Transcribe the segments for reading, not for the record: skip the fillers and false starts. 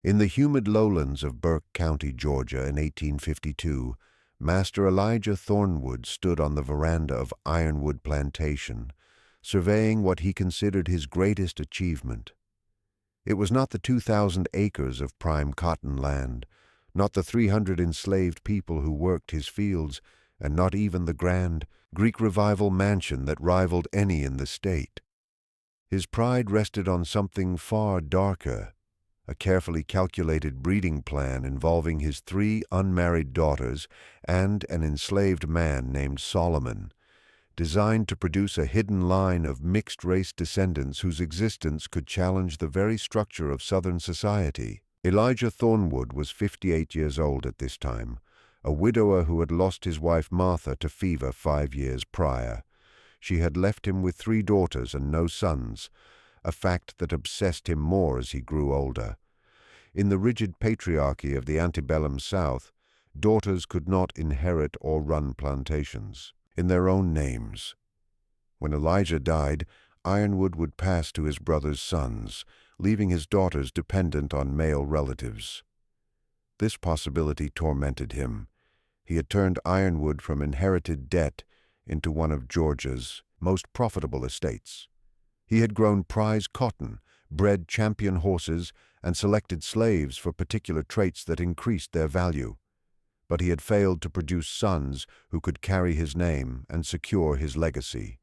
In the humid lowlands of Burke County, Georgia, in 1852, Master Elijah Thornwood stood on the veranda of Ironwood Plantation, surveying what he considered his greatest achievement. It was not the 2,000 acres of prime cotton land, not the 300 enslaved people who worked his fields, and not even the grand Greek Revival mansion that rivaled any in the state. His pride rested on something far darker, a carefully calculated breeding plan involving his 3 unmarried daughters and an enslaved man named Solomon, designed to produce a hidden line of mixed-race descendants whose existence could challenge the very structure of Southern society. Elijah Thornwood was 58 years old at this time, a widower who had lost his wife Martha to fever 5 years prior. She had left him with 3 daughters and no sons, a fact that obsessed him more as he grew older. In the rigid patriarchy of the antebellum South, daughters could not inherit or run plantations in their own names. When Elijah died, Ironwood would pass to his brother's sons, leaving his daughters dependent on male relatives. This possibility tormented him. He had turned Ironwood from inherited debt into one of Georgia's most profitable estates. He had grown prize cotton, bred champion horses, and selected slaves for particular traits that increased their value. But he had failed to produce sons who could carry his name and secure his legacy.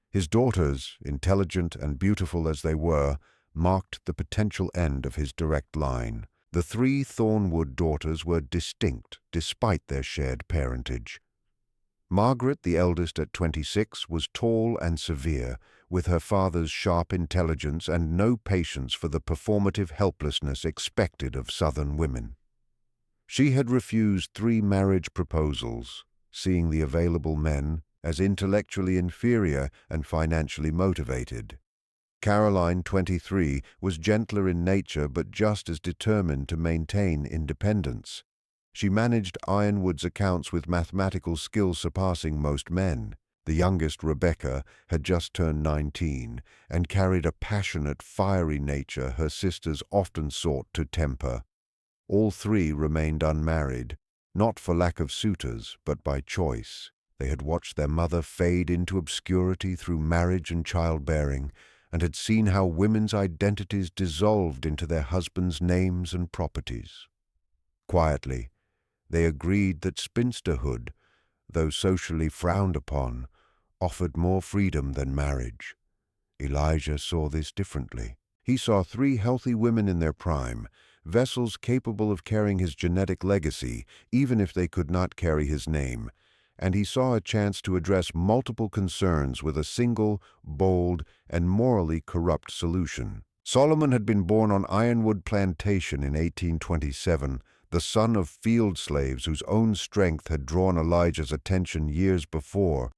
His daughters, intelligent and beautiful as they were, marked the potential end of his direct line. The 3 Thornwood daughters were distinct despite their shared parentage. Margaret, the eldest at 26, was tall and severe, with her father's sharp intelligence and no patience for the performative helplessness expected of Southern women. She had refused 3 marriage proposals, seeing the available men as intellectually inferior and financially motivated. Caroline, 23, was gentler in nature but just as determined to maintain independence. She managed Ironwood's accounts with mathematical skill surpassing most men. The youngest, Rebecca, had just turned 19 and carried a passionate, fiery nature her sisters often sought to temper. All 3 remained unmarried, not for lack of suitors, but by choice. They had watched their mother fade into obscurity through marriage and childbearing, and had seen how women's identities dissolved into their husbands' names and properties. Quietly, they agreed that spinsterhood, though socially frowned upon, offered more freedom than marriage. Elijah saw this differently. He saw 3 healthy women in their prime, vessels capable of carrying his genetic legacy, even if they could not carry his name, and he saw a chance to address multiple concerns with a single, bold, and morally corrupt solution. Solomon had been born on Ironwood Plantation in 1827, the son of field slaves whose own strength had drawn Elijah's attention years before.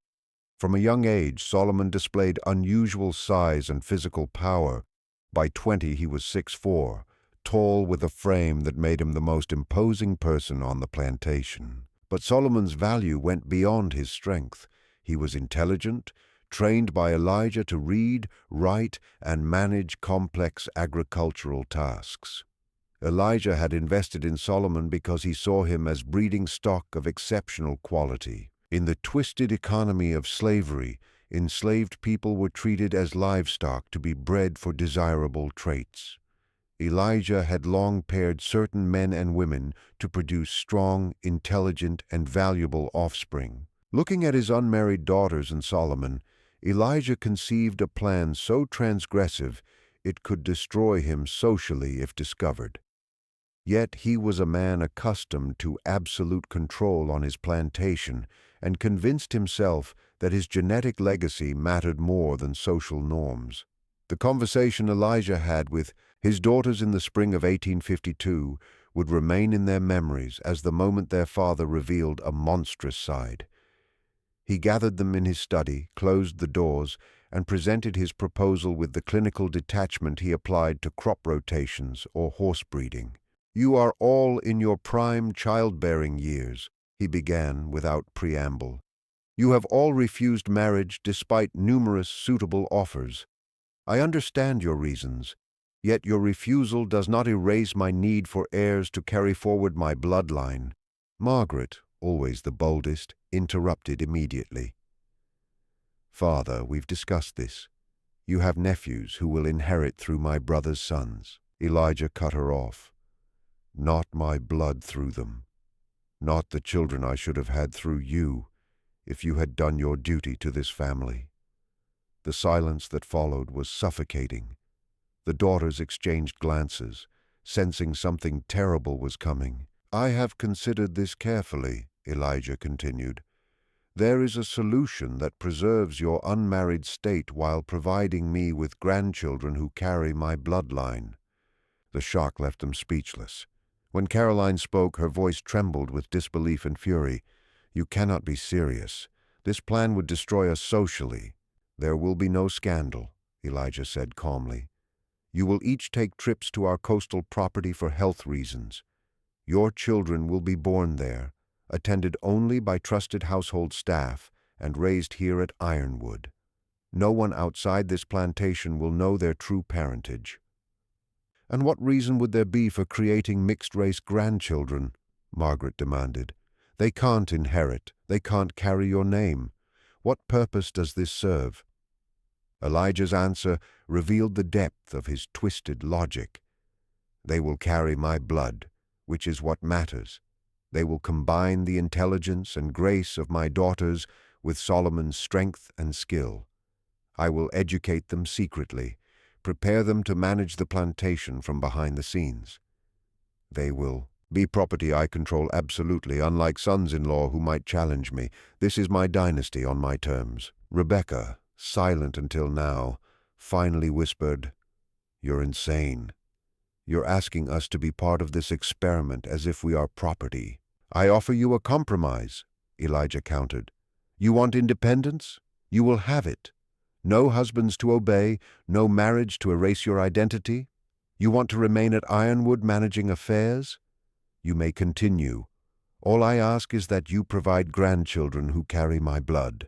From a young age, Solomon displayed unusual size and physical power. By 20, he was 6'4", tall with a frame that made him the most imposing person on the plantation. But Solomon's value went beyond his strength. He was intelligent, trained by Elijah to read, write, and manage complex agricultural tasks. Elijah had invested in Solomon because he saw him as breeding stock of exceptional quality. In the twisted economy of slavery, enslaved people were treated as livestock to be bred for desirable traits. Elijah had long paired certain men and women to produce strong, intelligent, and valuable offspring. Looking at his unmarried daughters and Solomon, Elijah conceived a plan so transgressive it could destroy him socially if discovered. Yet he was a man accustomed to absolute control on his plantation and convinced himself that his genetic legacy mattered more than social norms. The conversation Elijah had with his daughters in the spring of 1852 would remain in their memories as the moment their father revealed a monstrous side. He gathered them in his study, closed the doors, and presented his proposal with the clinical detachment he applied to crop rotations or horse breeding. "You are all in your prime childbearing years," he began without preamble. "You have all refused marriage despite numerous suitable offers. I understand your reasons. Yet your refusal does not erase my need for heirs to carry forward my bloodline." Margaret, always the boldest, interrupted immediately. "Father, we've discussed this. You have nephews who will inherit through my brother's sons." Elijah cut her off. "Not my blood through them. Not the children I should have had through you, if you had done your duty to this family." The silence that followed was suffocating. The daughters exchanged glances, sensing something terrible was coming. "I have considered this carefully," Elijah continued. "There is a solution that preserves your unmarried state while providing me with grandchildren who carry my bloodline." The shock left them speechless. When Caroline spoke, her voice trembled with disbelief and fury. "You cannot be serious. This plan would destroy us socially." "There will be no scandal," Elijah said calmly. "You will each take trips to our coastal property for health reasons. Your children will be born there, attended only by trusted household staff, and raised here at Ironwood. No one outside this plantation will know their true parentage." "And what reason would there be for creating mixed-race grandchildren?" Margaret demanded. "They can't inherit. They can't carry your name. What purpose does this serve?" Elijah's answer revealed the depth of his twisted logic. "They will carry my blood, which is what matters. They will combine the intelligence and grace of my daughters with Solomon's strength and skill. I will educate them secretly, prepare them to manage the plantation from behind the scenes. They will be property I control absolutely, unlike sons-in-law who might challenge me. This is my dynasty on my terms." Rebecca, silent until now, finally whispered, "You're insane. You're asking us to be part of this experiment as if we are property." "I offer you a compromise," Elijah countered. "You want independence? You will have it. No husbands to obey, no marriage to erase your identity. You want to remain at Ironwood managing affairs? You may continue. All I ask is that you provide grandchildren who carry my blood."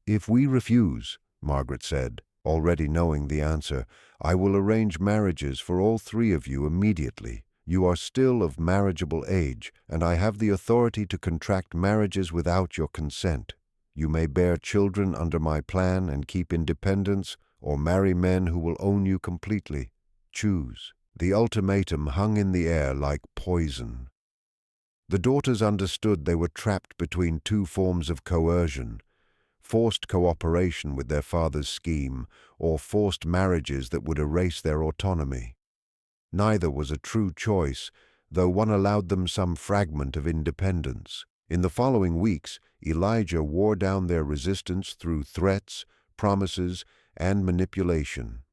"If we refuse," Margaret said, already knowing the answer, "I will arrange marriages for all three of you immediately. You are still of marriageable age, and I have the authority to contract marriages without your consent. You may bear children under my plan and keep independence, or marry men who will own you completely. Choose." The ultimatum hung in the air like poison. The daughters understood they were trapped between two forms of coercion: forced cooperation with their father's scheme, or forced marriages that would erase their autonomy. Neither was a true choice, though one allowed them some fragment of independence. In the following weeks, Elijah wore down their resistance through threats, promises, and manipulation.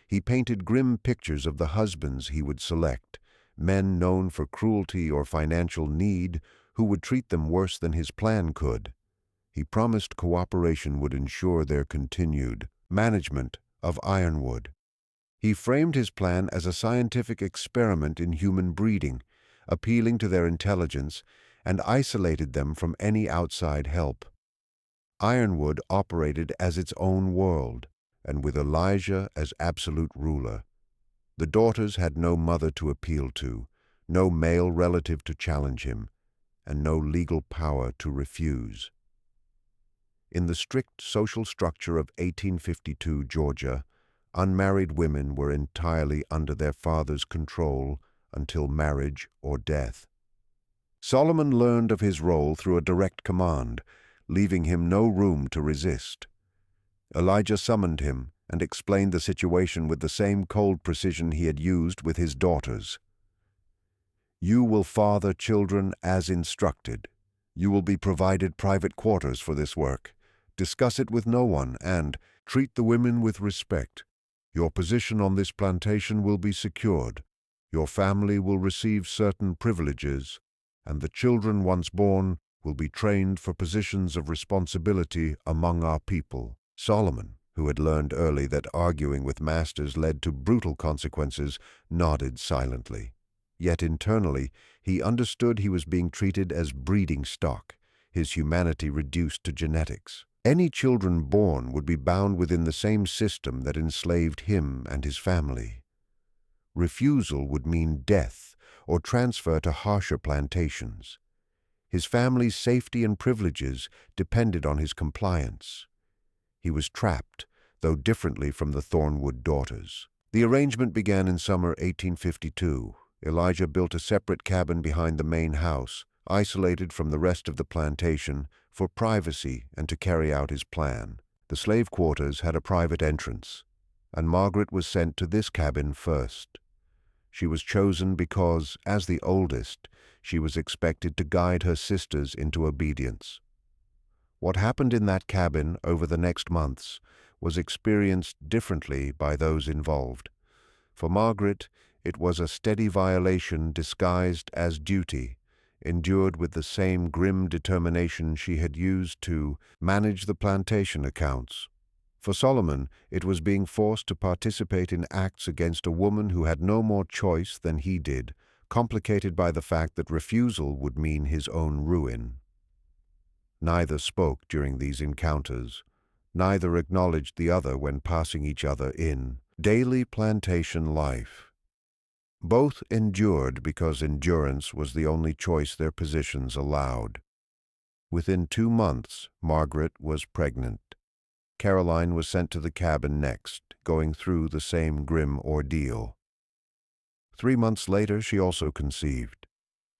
He painted grim pictures of the husbands he would select, men known for cruelty or financial need who would treat them worse than his plan could. He promised cooperation would ensure their continued management of Ironwood. He framed his plan as a scientific experiment in human breeding, appealing to their intelligence, and isolated them from any outside help. Ironwood operated as its own world, and with Elijah as absolute ruler. The daughters had no mother to appeal to, no male relative to challenge him, and no legal power to refuse. In the strict social structure of 1852 Georgia, unmarried women were entirely under their father's control until marriage or death. Solomon learned of his role through a direct command, leaving him no room to resist. Elijah summoned him and explained the situation with the same cold precision he had used with his daughters. "You will father children as instructed. You will be provided private quarters for this work. Discuss it with no one and treat the women with respect. Your position on this plantation will be secured. Your family will receive certain privileges, and the children once born will be trained for positions of responsibility among our people." Solomon, who had learned early that arguing with masters led to brutal consequences, nodded silently. Yet internally, he understood he was being treated as breeding stock, his humanity reduced to genetics. Any children born would be bound within the same system that enslaved him and his family. Refusal would mean death or transfer to harsher plantations. His family's safety and privileges depended on his compliance. He was trapped, though differently from the Thornwood daughters. The arrangement began in summer 1852. Elijah built a separate cabin behind the main house, isolated from the rest of the plantation, for privacy and to carry out his plan. The slave quarters had a private entrance, and Margaret was sent to this cabin first. She was chosen because, as the oldest, she was expected to guide her sisters into obedience. What happened in that cabin over the next months was experienced differently by those involved. For Margaret, it was a steady violation disguised as duty, endured with the same grim determination she had used to manage the plantation accounts. For Solomon, it was being forced to participate in acts against a woman who had no more choice than he did, complicated by the fact that refusal would mean his own ruin. Neither spoke during these encounters. Neither acknowledged the other when passing each other in daily plantation life. Both endured because endurance was the only choice their positions allowed. Within 2 months, Margaret was pregnant. Caroline was sent to the cabin next, going through the same grim ordeal. 3 months later, she also conceived.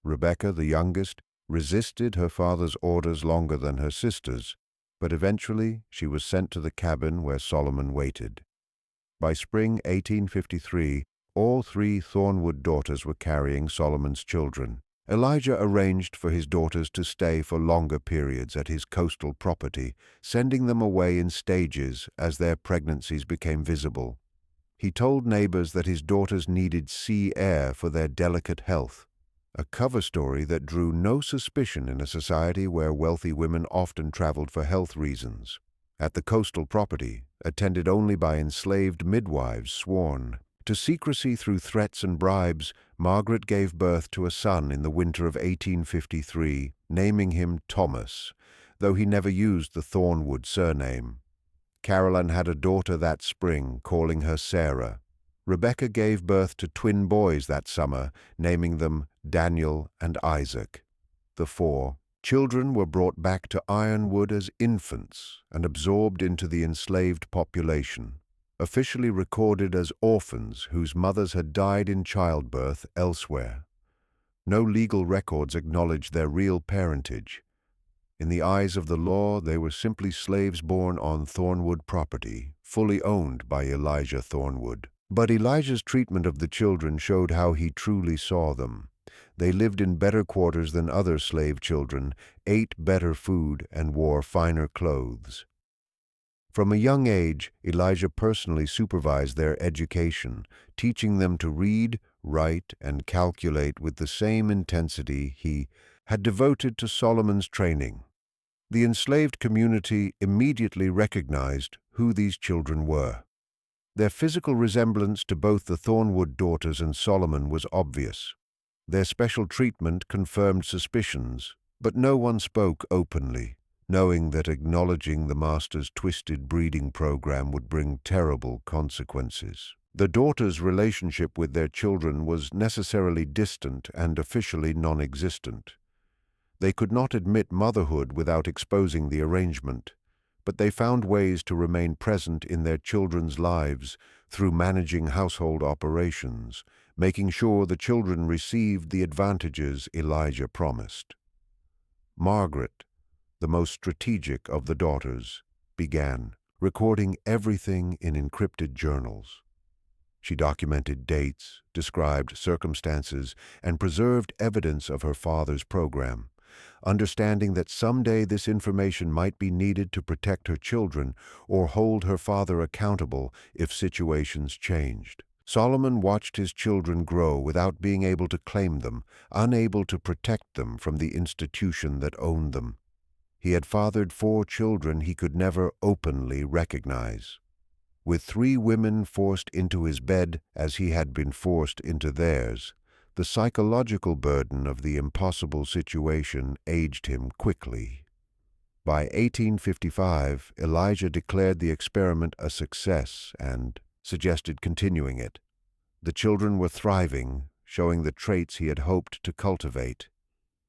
Rebecca, the youngest, resisted her father's orders longer than her sisters, but eventually she was sent to the cabin where Solomon waited. By spring 1853, all 3 Thornwood daughters were carrying Solomon's children. Elijah arranged for his daughters to stay for longer periods at his coastal property, sending them away in stages as their pregnancies became visible. He told neighbors that his daughters needed sea air for their delicate health, a cover story that drew no suspicion in a society where wealthy women often traveled for health reasons. At the coastal property, attended only by enslaved midwives sworn to secrecy through threats and bribes, Margaret gave birth to a son in the winter of 1853, naming him Thomas, though he never used the Thornwood surname. Caroline had a daughter that spring, calling her Sarah. Rebecca gave birth to twin boys that summer, naming them Daniel and Isaac. The 4 children were brought back to Ironwood as infants and absorbed into the enslaved population, officially recorded as orphans whose mothers had died in childbirth elsewhere. No legal records acknowledged their real parentage. In the eyes of the law, they were simply slaves born on Thornwood property, fully owned by Elijah Thornwood. But Elijah's treatment of the children showed how he truly saw them. They lived in better quarters than other slave children, ate better food, and wore finer clothes. From a young age, Elijah personally supervised their education, teaching them to read, write, and calculate with the same intensity he had devoted to Solomon's training. The enslaved community immediately recognized who these children were. Their physical resemblance to both the Thornwood daughters and Solomon was obvious. Their special treatment confirmed suspicions, but no one spoke openly, knowing that acknowledging the master's twisted breeding program would bring terrible consequences. The daughters' relationship with their children was necessarily distant and officially non-existent. They could not admit motherhood without exposing the arrangement, but they found ways to remain present in their children's lives through managing household operations, making sure the children received the advantages Elijah promised. Margaret, the most strategic of the daughters, began recording everything in encrypted journals. She documented dates, described circumstances, and preserved evidence of her father's program, understanding that someday this information might be needed to protect her children or hold her father accountable if situations changed. Solomon watched his children grow without being able to claim them, unable to protect them from the institution that owned them. He had fathered 4 children he could never openly recognize. With 3 women forced into his bed as he had been forced into theirs, the psychological burden of the impossible situation aged him quickly. By 1855, Elijah declared the experiment a success and suggested continuing it. The children were thriving, showing the traits he had hoped to cultivate.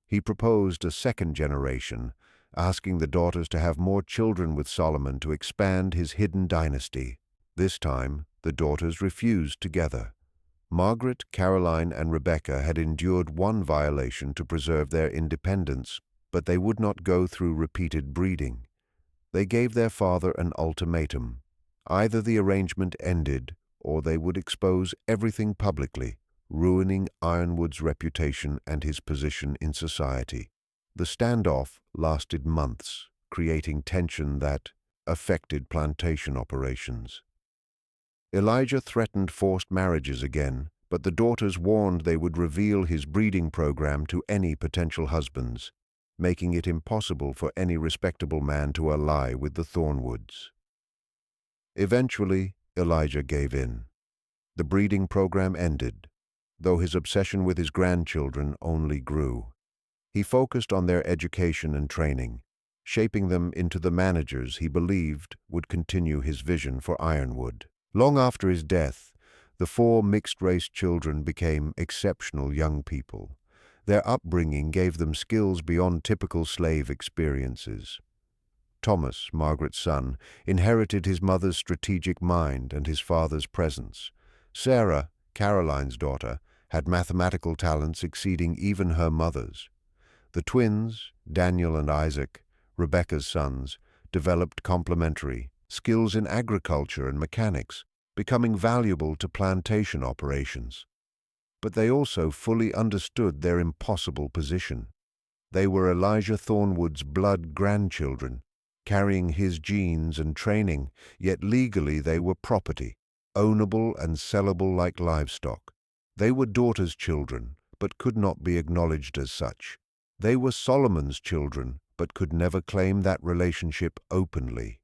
He proposed a second generation, asking the daughters to have more children with Solomon to expand his hidden dynasty. This time, the daughters refused together. Margaret, Caroline, and Rebecca had endured one violation to preserve their independence, but they would not go through repeated breeding. They gave their father an ultimatum. Either the arrangement ended, or they would expose everything publicly, ruining Ironwood's reputation and his position in society. The standoff lasted months, creating tension that affected plantation operations. Elijah threatened forced marriages again, but the daughters warned they would reveal his breeding program to any potential husbands, making it impossible for any respectable man to ally with the Thornwoods. Eventually, Elijah gave in. The breeding program ended, though his obsession with his grandchildren only grew. He focused on their education and training, shaping them into the managers he believed would continue his vision for Ironwood. Long after his death, the 4 mixed-race children became exceptional young people. Their upbringing gave them skills beyond typical slave experiences. Thomas, Margaret's son, inherited his mother's strategic mind and his father's presence. Sarah, Caroline's daughter, had mathematical talents exceeding even her mother's. The twins, Daniel and Isaac, Rebecca's sons, developed complementary skills in agriculture and mechanics, becoming valuable to plantation operations. But they also fully understood their impossible position. They were Elijah Thornwood's blood grandchildren, carrying his genes and training, yet legally they were property, ownable and sellable like livestock. They were daughters' children, but could not be acknowledged as such. They were Solomon's children, but could never claim that relationship openly.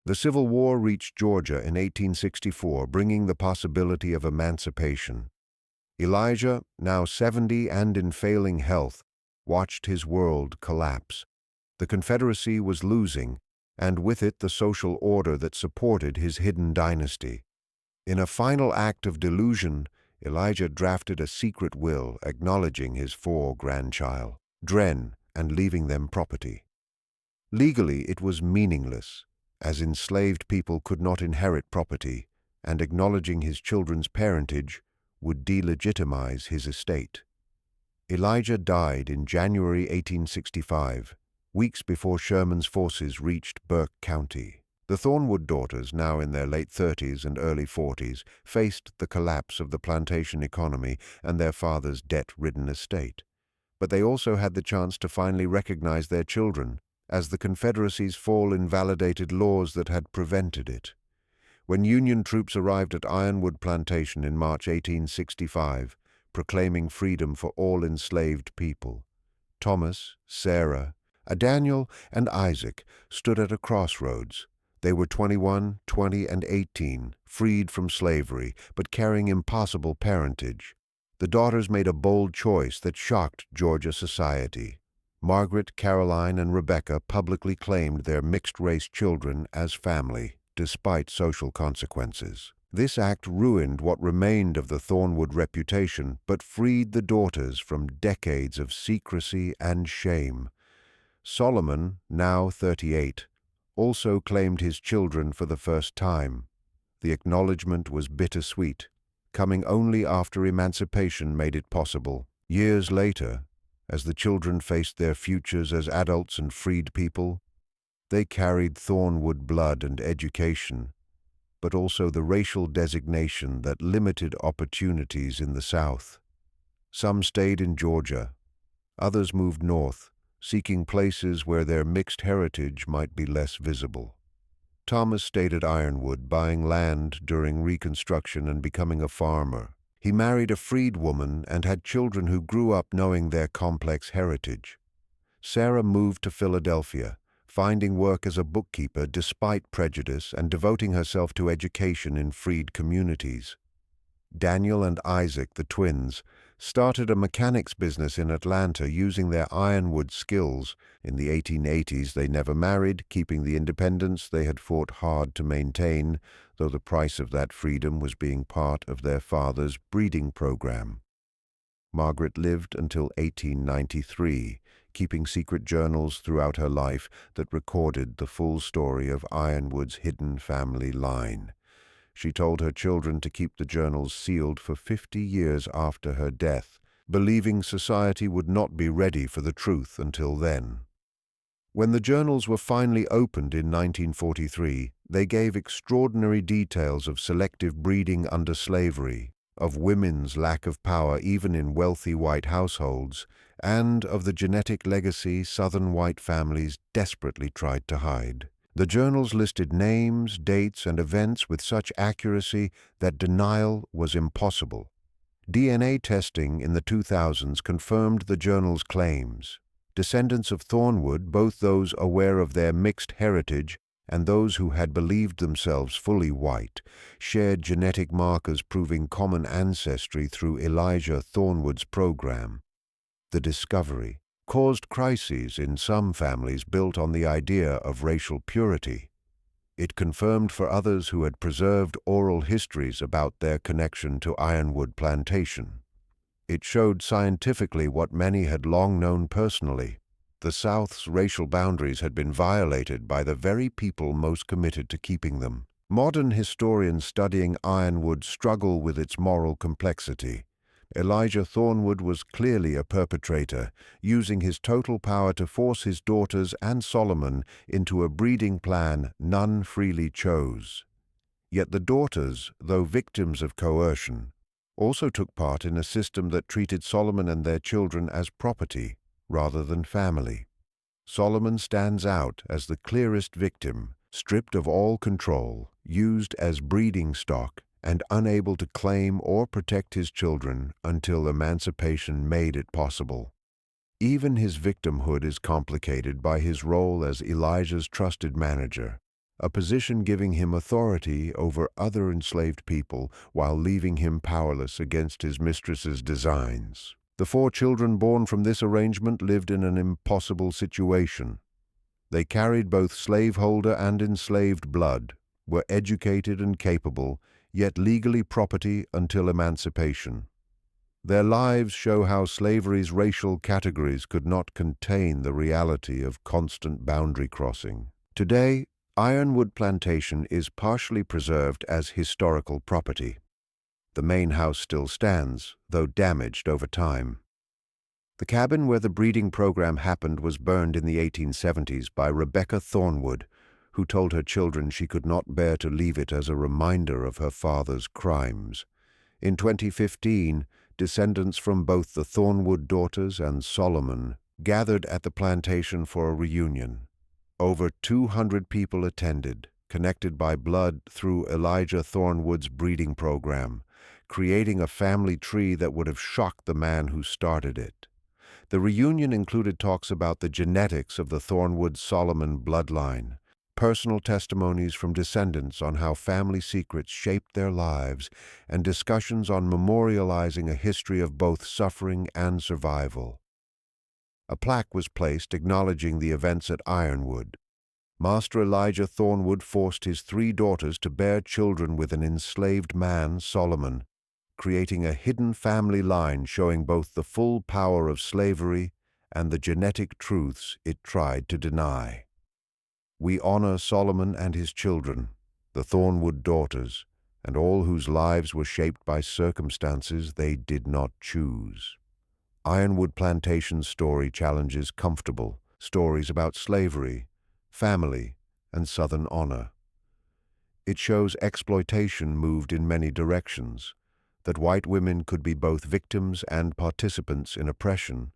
The Civil War reached Georgia in 1864, bringing the possibility of emancipation. Elijah, now 70 and in failing health, watched his world collapse. The Confederacy was losing, and with it the social order that supported his hidden dynasty. In a final act of delusion, Elijah drafted a secret will acknowledging his 4 grandchildren, and leaving them property. Legally, it was meaningless, as enslaved people could not inherit property, and acknowledging his children's parentage would delegitimize his estate. Elijah died in January 1865, weeks before Sherman's forces reached Burke County. The Thornwood daughters, now in their late 30s and early 40s, faced the collapse of the plantation economy and their father's debt-ridden estate. But they also had the chance to finally recognize their children, as the Confederacy's fall invalidated laws that had prevented it. When Union troops arrived at Ironwood Plantation in March 1865, proclaiming freedom for all enslaved people, Thomas, Sarah, Daniel, and Isaac stood at a crossroads. They were 21, 20, and 18, freed from slavery, but carrying impossible parentage. The daughters made a bold choice that shocked Georgia society. Margaret, Caroline, and Rebecca publicly claimed their mixed-race children as family, despite social consequences. This act ruined what remained of the Thornwood reputation, but freed the daughters from decades of secrecy and shame. Solomon, now 38, also claimed his children for the first time. The acknowledgement was bittersweet, coming only after emancipation made it possible. Years later, as the children faced their futures as adults and freed people, they carried Thornwood blood and education, but also the racial designation that limited opportunities in the South. Some stayed in Georgia, others moved north, seeking places where their mixed heritage might be less visible. Thomas stayed at Ironwood, buying land during Reconstruction and becoming a farmer. He married a freed woman and had children who grew up knowing their complex heritage. Sarah moved to Philadelphia, finding work as a bookkeeper despite prejudice and devoting herself to education in freed communities. Daniel and Isaac, the twins, started a mechanics business in Atlanta using their ironwood skills. In the 1880s, they never married, keeping the independence they had fought hard to maintain, though the price of that freedom was being part of their father's breeding program. Margaret lived until 1893, keeping secret journals throughout her life that recorded the full story of Ironwood's hidden family line. She told her children to keep the journals sealed for 50 years after her death, believing society would not be ready for the truth until then. When the journals were finally opened in 1943, they gave extraordinary details of selective breeding under slavery, of women's lack of power even in wealthy white households, and of the genetic legacy Southern white families desperately tried to hide. The journals listed names, dates, and events with such accuracy that denial was impossible. DNA testing in the 2000s confirmed the journal's claims. Descendants of Thornwood, both those aware of their mixed heritage and those who had believed themselves fully white, shared genetic markers proving common ancestry through Elijah Thornwood's program. The discovery caused crises in some families built on the idea of racial purity. It confirmed for others who had preserved oral histories about their connection to Ironwood Plantation. It showed scientifically what many had long known personally. The South's racial boundaries had been violated by the very people most committed to keeping them. Modern historians studying Ironwood struggle with its moral complexity. Elijah Thornwood was clearly a perpetrator, using his total power to force his daughters and Solomon into a breeding plan none freely chose. Yet the daughters, though victims of coercion, also took part in a system that treated Solomon and their children as property rather than family. Solomon stands out as the clearest victim, stripped of all control, used as breeding stock, and unable to claim or protect his children until emancipation made it possible. Even his victimhood is complicated by his role as Elijah's trusted manager, a position giving him authority over other enslaved people while leaving him powerless against his mistress's designs. The 4 children born from this arrangement lived in an impossible situation. They carried both slaveholder and enslaved blood, were educated and capable, yet legally property until emancipation. Their lives show how slavery's racial categories could not contain the reality of constant boundary crossing. Today, Ironwood Plantation is partially preserved as historical property. The main house still stands, though damaged over time. The cabin where the breeding program happened was burned in the 1870s by Rebecca Thornwood, who told her children she could not bear to leave it as a reminder of her father's crimes. In 2015, descendants from both the Thornwood daughters and Solomon gathered at the plantation for a reunion. Over 200 people attended, connected by blood through Elijah Thornwood's breeding program, creating a family tree that would have shocked the man who started it. The reunion included talks about the genetics of the Thornwood-Solomon bloodline, personal testimonies from descendants on how family secrets shaped their lives, and discussions on memorializing a history of both suffering and survival. A plaque was placed acknowledging the events at Ironwood. Master Elijah Thornwood forced his 3 daughters to bear children with an enslaved man, Solomon, creating a hidden family line showing both the full power of slavery and the genetic truths it tried to deny. We honor Solomon and his children, the Thornwood daughters, and all whose lives were shaped by circumstances they did not choose. Ironwood Plantation's story challenges comfortable stories about slavery, family, and Southern honor. It shows exploitation moved in many directions, that white women could be both victims and participants in oppression,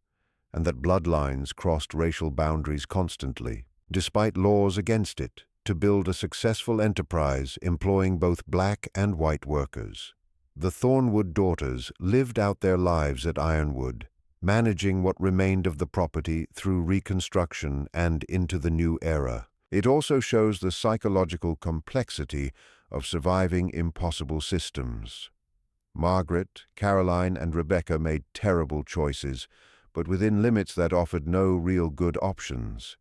and that bloodlines crossed racial boundaries constantly, despite laws against it, to build a successful enterprise employing both black and white workers. The Thornwood daughters lived out their lives at Ironwood, managing what remained of the property through Reconstruction and into the new era. It also shows the psychological complexity of surviving impossible systems. Margaret, Caroline, and Rebecca made terrible choices, but within limits that offered no real good options.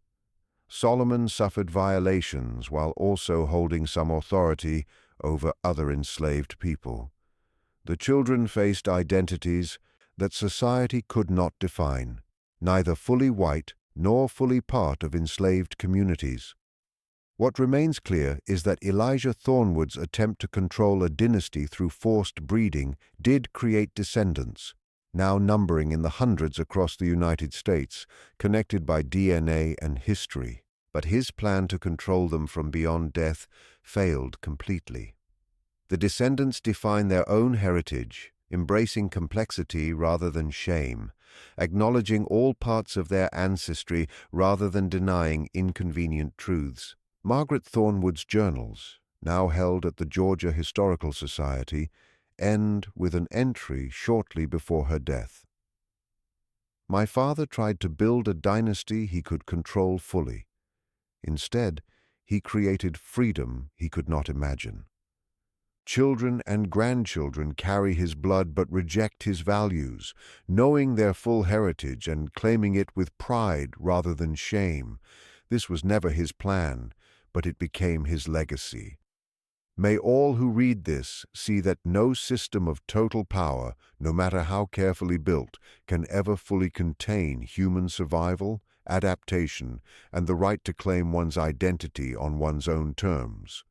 Solomon suffered violations while also holding some authority over other enslaved people. The children faced identities that society could not define, neither fully white nor fully part of enslaved communities. What remains clear is that Elijah Thornwood's attempt to control a dynasty through forced breeding did create descendants, now numbering in the hundreds across the United States, connected by DNA and history. But his plan to control them from beyond death failed completely. The descendants define their own heritage, embracing complexity rather than shame, acknowledging all parts of their ancestry rather than denying inconvenient truths. Margaret Thornwood's journals, now held at the Georgia Historical Society, end with an entry shortly before her death. My father tried to build a dynasty he could control fully. Instead, he created freedom he could not imagine. Children and grandchildren carry his blood but reject his values, knowing their full heritage and claiming it with pride rather than shame. This was never his plan, but it became his legacy. May all who read this see that no system of total power, no matter how carefully built, can ever fully contain human survival, adaptation, and the right to claim one's identity on one's own terms.